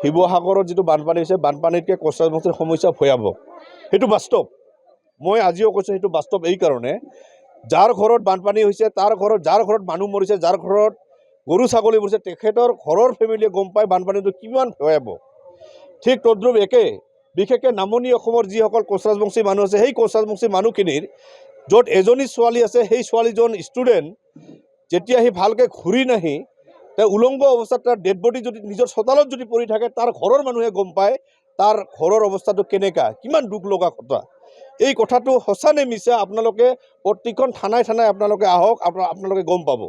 শিৱসাগৰত যিটো বানপানী হৈছে বানপানীতকৈ কোচৰাজবংশীৰ সমস্যা ভয়াৱহ সেইটো বাস্তৱ মই আজিও কৈছোঁ সেইটো বাস্তৱ এই কাৰণে যাৰ ঘৰত বানপানী হৈছে তাৰ ঘৰত যাৰ ঘৰত মানুহ মৰিছে যাৰ ঘৰত গৰু ছাগলী মৰিছে তেখেতৰ ঘৰৰ ফেমিলিয়ে গম পায় বানপানীটো কিমান ভয়াৱহ ঠিক তদ্ৰুপ একে বিশেষকৈ নামনি অসমৰ যিসকল কোচৰাজবংশী মানুহ আছে সেই কোচৰাজবংশী মানুহখিনিৰ য'ত এজনী ছোৱালী আছে সেই ছোৱালীজন ষ্টুডেণ্ট যেতিয়া সি ভালকৈ ঘূৰি নাহি তেওঁ উলংগ অৱস্থাত তাৰ ডেড বডি যদি নিজৰ চোতালত যদি পৰি থাকে তাৰ ঘৰৰ মানুহে গম পায় তাৰ ঘৰৰ অৱস্থাটো কেনেকুৱা কিমান দুখ লগা কথা এই কথাটো সঁচা নে মিছা আপোনালোকে প্ৰতিখন থানাই থানাই আপোনালোকে আহক আপোনালোকে গম পাব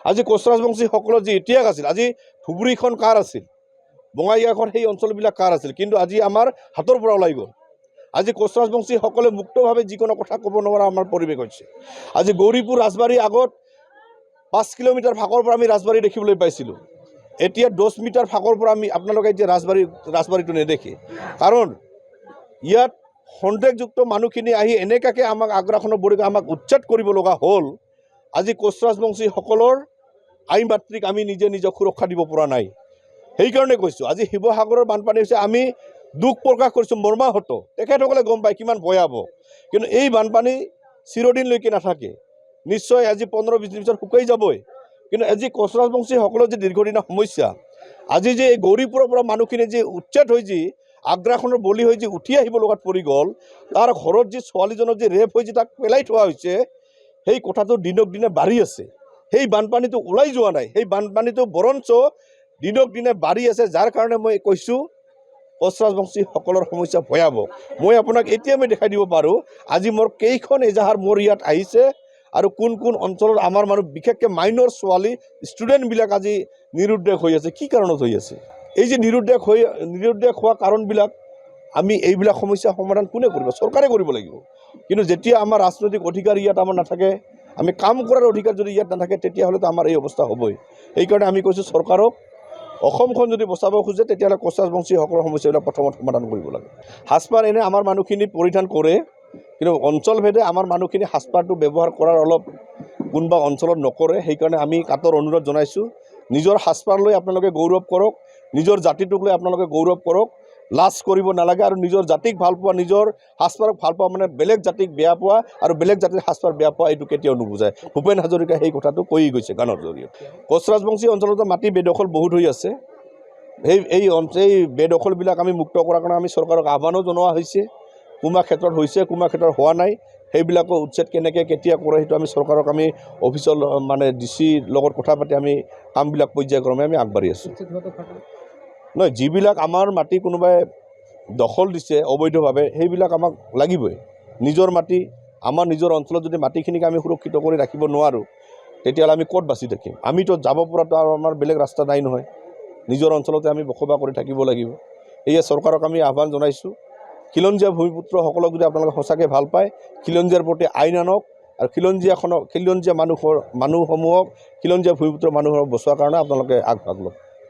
আজি কোচৰাজবংশীসকলৰ যি ইতিহাস আছিল আজি ধুবুৰীখন কাৰ আছিল বঙাইগাঁওখন সেই অঞ্চলবিলাক কাৰ আছিল কিন্তু আজি আমাৰ হাতৰ পৰা ওলাই গ'ল আজি কোচৰাজবংশীসকলে মুক্তভাৱে যিকোনো কথা ক'ব নোৱাৰা আমাৰ পৰিৱেশ হৈছে আজি গৌৰীপুৰ ৰাজবাৰীৰ আগত 5 কিলোমিটাৰ ফাকৰ পৰা আমি ৰাজবাৰী দেখিবলৈ পাইছিলোঁ এতিয়া 10 মিটাৰ ফাকৰ পৰা আমি আপোনালোকে এতিয়া ৰাজবাৰীটো নেদেখে কাৰণ ইয়াত সন্দেহযুক্ত মানুহখিনি আহি এনেকাকৈ আমাক আগ্ৰাসনৰ বড়ি আমাক উচ্ছেদ কৰিব লগা হ'ল আজি কোচৰাজবংশীসকলৰ আই মাতৃক আমি নিজে নিজক সুৰক্ষা দিব পৰা নাই সেইকাৰণে কৈছোঁ আজি শিৱসাগৰৰ বানপানী হৈছে আমি দুখ প্ৰকাশ কৰিছোঁ মৰ্মাহত তেখেতসকলে গম পায় কিমান ভয়াৱহ কিন্তু এই বানপানী চিৰদিনলৈকে নাথাকে নিশ্চয় আজি 15-20 দিন পিছত শুকাই যাবই কিন্তু আজি কোচৰাজবংশীসকলৰ যি দীৰ্ঘদিনৰ সমস্যা আজি যে এই গৌৰীপুৰৰ পৰা মানুহখিনি যি উচ্ছেদ হৈ যি আগ্ৰাসনৰ বলি হৈ যি উঠি আহিব লগাত পৰি গ'ল তাৰ ঘৰত যি ছোৱালীজনৰ যি ৰেপ হৈ যি তাক পেলাই থোৱা হৈছে সেই কথাটো দিনক দিনে বাঢ়ি আছে সেই বানপানীটো ওলাই যোৱা নাই সেই বানপানীটো বৰঞ্চ দিনক দিনে বাঢ়ি আছে যাৰ কাৰণে মই কৈছোঁ কোচৰাজবংশীসকলৰ সমস্যা ভয়াৱহ মই আপোনাক এতিয়া মই দেখাই দিব পাৰোঁ আজি মোৰ কেইখন এজাহাৰ মোৰ ইয়াত আহিছে আৰু কোন কোন অঞ্চলত আমাৰ মানুহ বিশেষকৈ মাইনৰ ছোৱালী ষ্টুডেণ্টবিলাক আজি নিৰুদ্দেশ হৈ আছে কি কাৰণত হৈ আছে এই যে নিৰুদ্দেশ হোৱা কাৰণবিলাক আমি এইবিলাক সমস্যা সমাধান কোনে কৰিব চৰকাৰে কৰিব লাগিব কিন্তু যেতিয়া আমাৰ ৰাজনৈতিক অধিকাৰ ইয়াত আমাৰ নাথাকে আমি কাম কৰাৰ অধিকাৰ যদি ইয়াত নাথাকে তেতিয়াহ'লেতো আমাৰ এই অৱস্থা হ'বই সেইকাৰণে আমি কৈছোঁ চৰকাৰক অসমখন যদি বচাব খোজে তেতিয়াহ'লে কোচৰাজবংশীসকলৰ সমস্যাবিলাক প্ৰথমত সমাধান কৰিব লাগে সাজপাৰ এনে আমাৰ মানুহখিনি পৰিধান কৰে কিন্তু অঞ্চলভেদে আমাৰ মানুহখিনি সাজপাৰটো ব্যৱহাৰ কৰাৰ অলপ কোনোবা অঞ্চলত নকৰে সেইকাৰণে আমি কাটৰ অনুৰোধ জনাইছোঁ নিজৰ সাজপাৰ লৈ আপোনালোকে গৌৰৱ কৰক নিজৰ জাতিটোক লৈ আপোনালোকে গৌৰৱ কৰক লাজ কৰিব নালাগে আৰু নিজৰ জাতিক ভাল পোৱা নিজৰ সাজপাৰক ভাল পোৱা মানে বেলেগ জাতিক বেয়া পোৱা আৰু বেলেগ জাতিৰ সাজপাৰ বেয়া পোৱা এইটো কেতিয়াও নুবুজায় ভূপেন হাজৰিকা সেই কথাটো কৈ গৈছে গানৰ জৰিয়তে কোচৰাজবংশী অঞ্চলতো মাটি বেদখল বহুত হৈ আছে এই বেদখলবিলাক আমি মুক্ত কৰাৰ কাৰণে আমি চৰকাৰক আহ্বানো জনোৱা হৈছে কোনোবা ক্ষেত্ৰত হৈছে কোনোবা ক্ষেত্ৰত হোৱা নাই সেইবিলাকৰ উচ্ছেদ কেনেকৈ কেতিয়া কৰে সেইটো আমি চৰকাৰক আমি অফিচৰ মানে DC লগত কথা পাতি আমি কামবিলাক পৰ্যায়ক্ৰমে আমি আগবাঢ়ি আছোঁ নহয় যিবিলাক আমাৰ মাটি কোনোবাই দখল দিছে অবৈধভাৱে সেইবিলাক আমাক লাগিবই নিজৰ মাটি আমাৰ নিজৰ অঞ্চলত যদি মাটিখিনিক আমি সুৰক্ষিত কৰি ৰাখিব নোৱাৰোঁ তেতিয়াহ'লে আমি ক'ত বাচি থাকিম আমিতো যাব পৰাটো আৰু আমাৰ বেলেগ ৰাস্তা নাই নহয় নিজৰ অঞ্চলতে আমি বসবাস কৰি থাকিব লাগিব এয়ে চৰকাৰক আমি আহ্বান জনাইছোঁ খিলঞ্জীয়া ভূমিপুত্ৰসকলক যদি আপোনালোকে সঁচাকৈ ভাল পায় খিলঞ্জীয়াৰ প্ৰতি আইন আনক আৰু খিলঞ্জীয়া মানুহসমূহক খিলঞ্জীয়া ভূমিপুত্ৰ মানুহক বচোৱাৰ কাৰণে আপোনালোকে আগভাগ লওক